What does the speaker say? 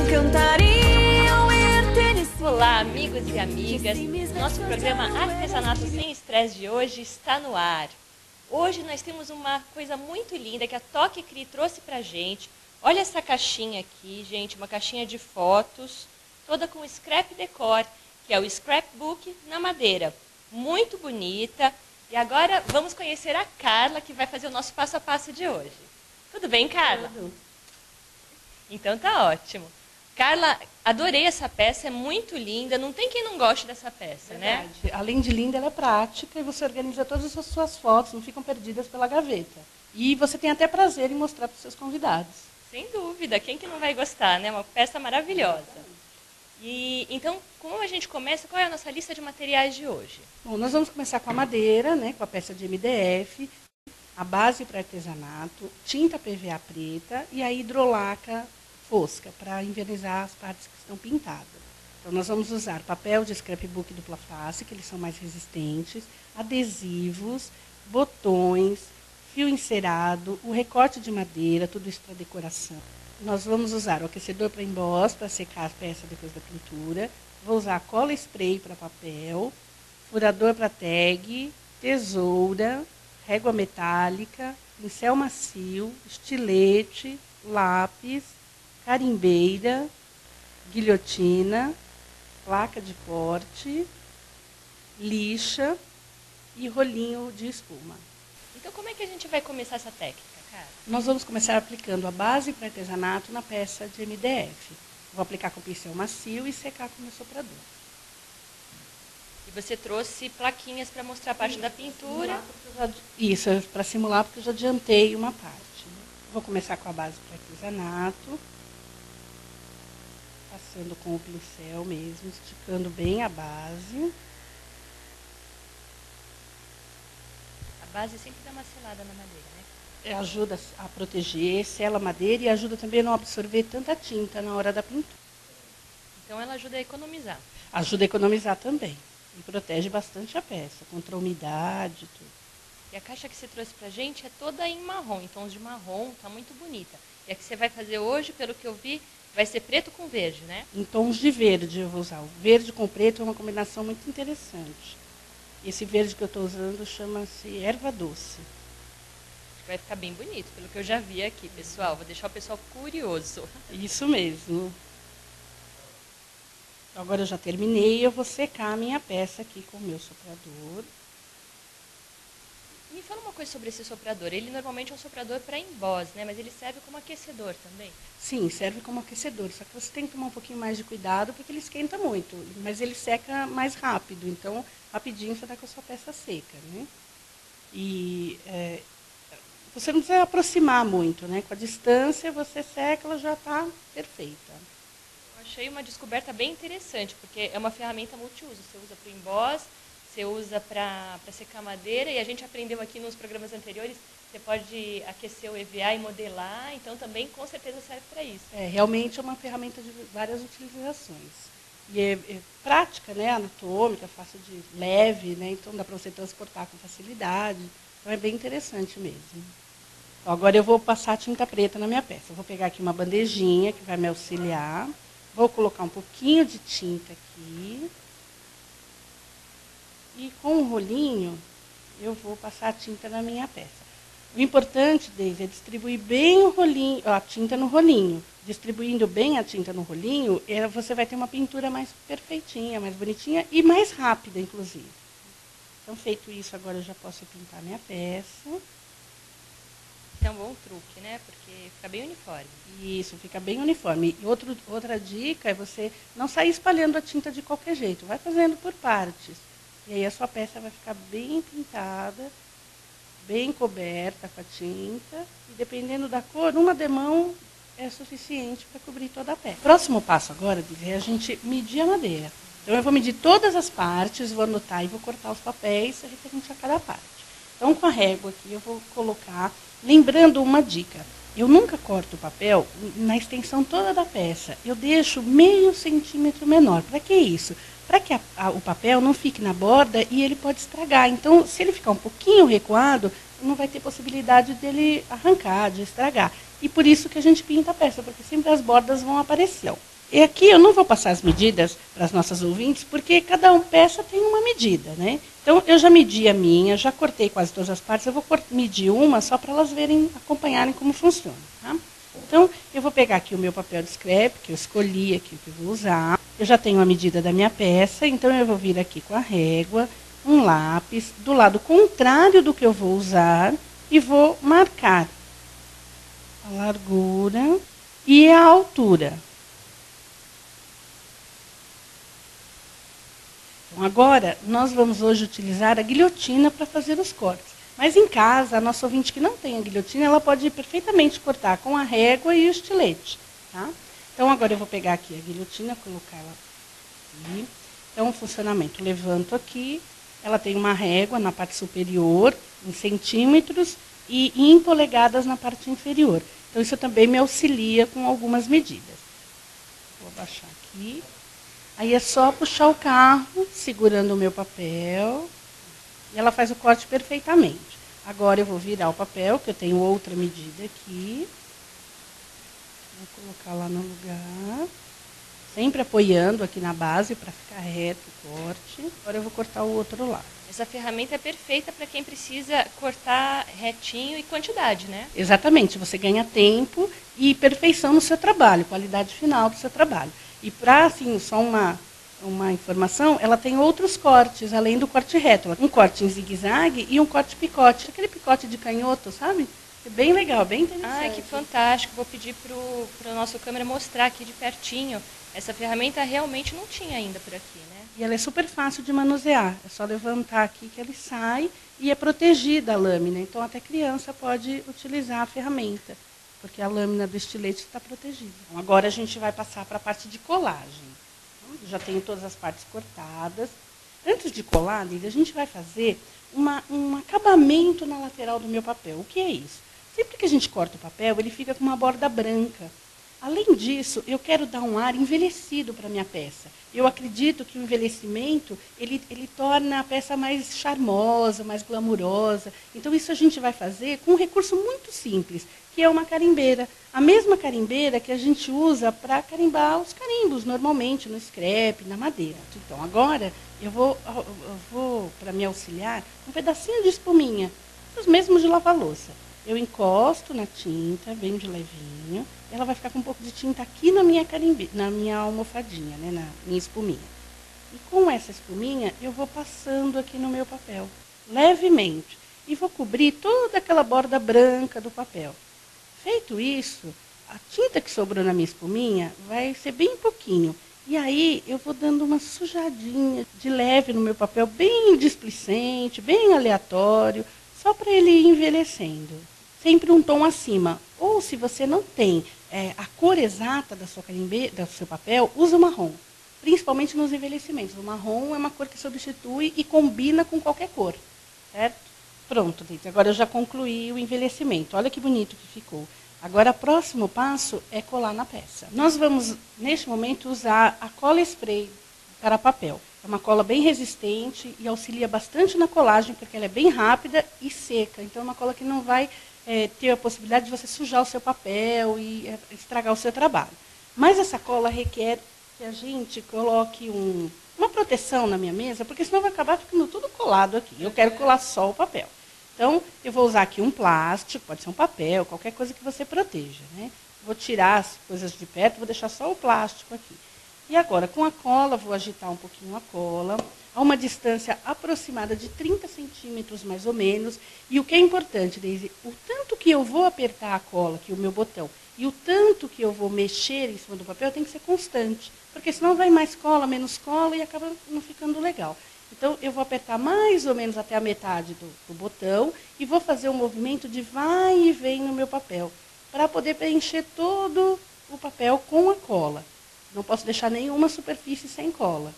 encantariam ir tênis. Olá, amigos e amigas. Nosso programa Artesanato Sem Estresse de hoje está no ar. Hoje nós temos uma coisa muito linda que a Toque Cri trouxe pra gente. Olha essa caixinha aqui, gente, uma caixinha de fotos, toda com scrap decor, que é o scrapbook na madeira. Muito bonita. E agora vamos conhecer a Carla, que vai fazer o nosso passo a passo de hoje. Tudo bem, Carla? Tudo. Então tá ótimo. Carla, adorei essa peça, é muito linda. Não tem quem não goste dessa peça, né? Além de linda, ela é prática e você organiza todas as suas fotos, não ficam perdidas pela gaveta. E você tem até prazer em mostrar para os seus convidados. Sem dúvida, quem que não vai gostar, né? Uma peça maravilhosa. E então, como a gente começa, qual é a nossa lista de materiais de hoje? Bom, nós vamos começar com a madeira, né, com a peça de MDF, a base para artesanato, tinta PVA preta e a hidrolaca fosca, para invernizar as partes que estão pintadas. Então, nós vamos usar papel de scrapbook dupla face, que eles são mais resistentes, adesivos, botões, fio encerado, o recorte de madeira, tudo isso para decoração. Nós vamos usar o aquecedor para emboss, para secar as peças depois da pintura. Vou usar cola spray para papel, furador para tag, tesoura, régua metálica, pincel macio, estilete, lápis, carimbeira, guilhotina, placa de corte, lixa e rolinho de espuma. Então, como é que a gente vai começar essa técnica, cara? Nós vamos começar aplicando a base para artesanato na peça de MDF. Vou aplicar com pincel macio e secar com o meu soprador. E você trouxe plaquinhas para mostrar a parte da pintura. Isso, para simular, porque eu já adiantei uma parte. Vou começar com a base para artesanato. Passando com o pincel mesmo, esticando bem a base. A base sempre dá uma selada na madeira, né? Ajuda a proteger, sela a madeira e ajuda também a não absorver tanta tinta na hora da pintura. Então ela ajuda a economizar. Ajuda a economizar também. E protege bastante a peça, contra a umidade e tudo. E a caixa que você trouxe pra gente é toda em marrom, em tons de marrom, tá muito bonita. E a que você vai fazer hoje, pelo que eu vi, vai ser preto com verde, né? Em tons de verde eu vou usar. O verde com preto é uma combinação muito interessante. Esse verde que eu estou usando chama-se erva doce. Vai ficar bem bonito, pelo que eu já vi aqui, pessoal. Vou deixar o pessoal curioso. Isso mesmo. Agora eu já terminei, eu vou secar a minha peça aqui com o meu soprador. Me fala uma coisa sobre esse soprador. Ele normalmente é um soprador para emboss, né? Mas ele serve como aquecedor também. Sim, serve como aquecedor. Só que você tem que tomar um pouquinho mais de cuidado, porque ele esquenta muito. Mas ele seca mais rápido. Então, rapidinho você dá com a sua peça seca, né? E você não precisa aproximar muito, né? Com a distância, você seca, ela já está perfeita. Eu achei uma descoberta bem interessante, porque é uma ferramenta multiuso. Você usa para o emboss, você usa para secar madeira, e a gente aprendeu aqui nos programas anteriores, você pode aquecer o EVA e modelar, então também com certeza serve para isso. Realmente é uma ferramenta de várias utilizações. E é prática, né? Anatômica, fácil de leve, né? Então dá para você transportar com facilidade. Então é bem interessante mesmo. Agora eu vou passar tinta preta na minha peça. Eu vou pegar aqui uma bandejinha que vai me auxiliar. Vou colocar um pouquinho de tinta aqui. E com o rolinho, eu vou passar a tinta na minha peça. O importante, Deise, é distribuir bem o rolinho, a tinta no rolinho. Distribuindo bem a tinta no rolinho, você vai ter uma pintura mais perfeitinha, mais bonitinha e mais rápida, inclusive. Então, feito isso, agora eu já posso pintar minha peça. É um bom truque, né? Porque fica bem uniforme. Isso, fica bem uniforme. E outra dica é você não sair espalhando a tinta de qualquer jeito. Vai fazendo por partes. E aí a sua peça vai ficar bem pintada, bem coberta com a tinta. E dependendo da cor, uma demão é suficiente para cobrir toda a peça. Próximo passo agora, é a gente medir a madeira. Então eu vou medir todas as partes, vou anotar e vou cortar os papéis referente a cada parte. Então com a régua aqui eu vou colocar, lembrando uma dica. Eu nunca corto o papel na extensão toda da peça. Eu deixo meio centímetro menor. Para que isso? Para que o papel não fique na borda e ele pode estragar. Então, se ele ficar um pouquinho recuado, não vai ter possibilidade dele arrancar, de estragar. E por isso que a gente pinta a peça, porque sempre as bordas vão aparecer. E aqui eu não vou passar as medidas para as nossas ouvintes, porque cada peça tem uma medida, né? Então, eu já medi a minha, já cortei quase todas as partes, eu vou medir uma só para elas verem, acompanharem como funciona, tá? Então, eu vou pegar aqui o meu papel de scrap, que eu escolhi aqui o que eu vou usar. Eu já tenho a medida da minha peça, então eu vou vir aqui com a régua, um lápis, do lado contrário do que eu vou usar, e vou marcar a largura e a altura. Então, agora, nós vamos hoje utilizar a guilhotina para fazer os cortes. Mas em casa, a nossa ouvinte que não tem a guilhotina, ela pode perfeitamente cortar com a régua e o estilete. Tá? Então, agora eu vou pegar aqui a guilhotina, colocar ela aqui. Então, o funcionamento, levanto aqui, ela tem uma régua na parte superior, em centímetros, e em polegadas na parte inferior. Então, isso também me auxilia com algumas medidas. Vou abaixar aqui. Aí é só puxar o carro, segurando o meu papel, e ela faz o corte perfeitamente. Agora eu vou virar o papel, que eu tenho outra medida aqui. Vou colocar lá no lugar. Sempre apoiando aqui na base para ficar reto o corte. Agora eu vou cortar o outro lado. Essa ferramenta é perfeita para quem precisa cortar retinho e quantidade, né? Exatamente, você ganha tempo e perfeição no seu trabalho, qualidade final do seu trabalho. E para, assim, só uma informação, ela tem outros cortes, além do corte reto. Um corte em zigue-zague e um corte picote. Aquele picote de canhoto, sabe? É bem legal, bem interessante. Ai, que fantástico. Vou pedir para o nosso câmera mostrar aqui de pertinho. Essa ferramenta realmente não tinha ainda por aqui, né? E ela é super fácil de manusear. É só levantar aqui que ele sai e é protegida a lâmina. Então, até criança pode utilizar a ferramenta, porque a lâmina do estilete está protegida. Então, agora a gente vai passar para a parte de colagem. Então, já tenho todas as partes cortadas. Antes de colar, a gente vai fazer um acabamento na lateral do meu papel. O que é isso? Sempre que a gente corta o papel, ele fica com uma borda branca. Além disso, eu quero dar um ar envelhecido para a minha peça. Eu acredito que o envelhecimento, ele torna a peça mais charmosa, mais glamurosa. Então, isso a gente vai fazer com um recurso muito simples, que é uma carimbeira. A mesma carimbeira que a gente usa para carimbar os carimbos, normalmente, no scrap, na madeira. Então, agora, eu vou para me auxiliar, um pedacinho de espuminha, os mesmos de lavar louça. Eu encosto na tinta, bem de levinho. Ela vai ficar com um pouco de tinta aqui na minha almofadinha, né, na minha espuminha. E com essa espuminha, eu vou passando aqui no meu papel, levemente. E vou cobrir toda aquela borda branca do papel. Feito isso, a tinta que sobrou na minha espuminha vai ser bem pouquinho. E aí, eu vou dando uma sujadinha de leve no meu papel, bem displicente, bem aleatório, só para ele ir envelhecendo. Sempre um tom acima. Ou, se você não tem a cor exata da sua carimbeira, do seu papel, usa o marrom. Principalmente nos envelhecimentos. O marrom é uma cor que substitui e combina com qualquer cor. Certo? Pronto, gente. Agora eu já concluí o envelhecimento. Olha que bonito que ficou. Agora, o próximo passo é colar na peça. Nós vamos, neste momento, usar a cola spray para papel. É uma cola bem resistente e auxilia bastante na colagem, porque ela é bem rápida e seca. Então, é uma cola que não vai ter a possibilidade de você sujar o seu papel e estragar o seu trabalho. Mas essa cola requer que a gente coloque uma proteção na minha mesa, porque senão vai acabar ficando tudo colado aqui. Eu quero colar só o papel. Então, eu vou usar aqui um plástico, pode ser um papel, qualquer coisa que você proteja, né? Vou tirar as coisas de perto, vou deixar só o plástico aqui. E agora, com a cola, vou agitar um pouquinho a cola, a uma distância aproximada de 30 centímetros, mais ou menos. E o que é importante, Deise, o tanto que eu vou apertar a cola, aqui o meu botão, e o tanto que eu vou mexer em cima do papel tem que ser constante, porque senão vai mais cola, menos cola e acaba não ficando legal. Então, eu vou apertar mais ou menos até a metade do botão e vou fazer um movimento de vai e vem no meu papel, para poder preencher todo o papel com a cola. Não posso deixar nenhuma superfície sem cola.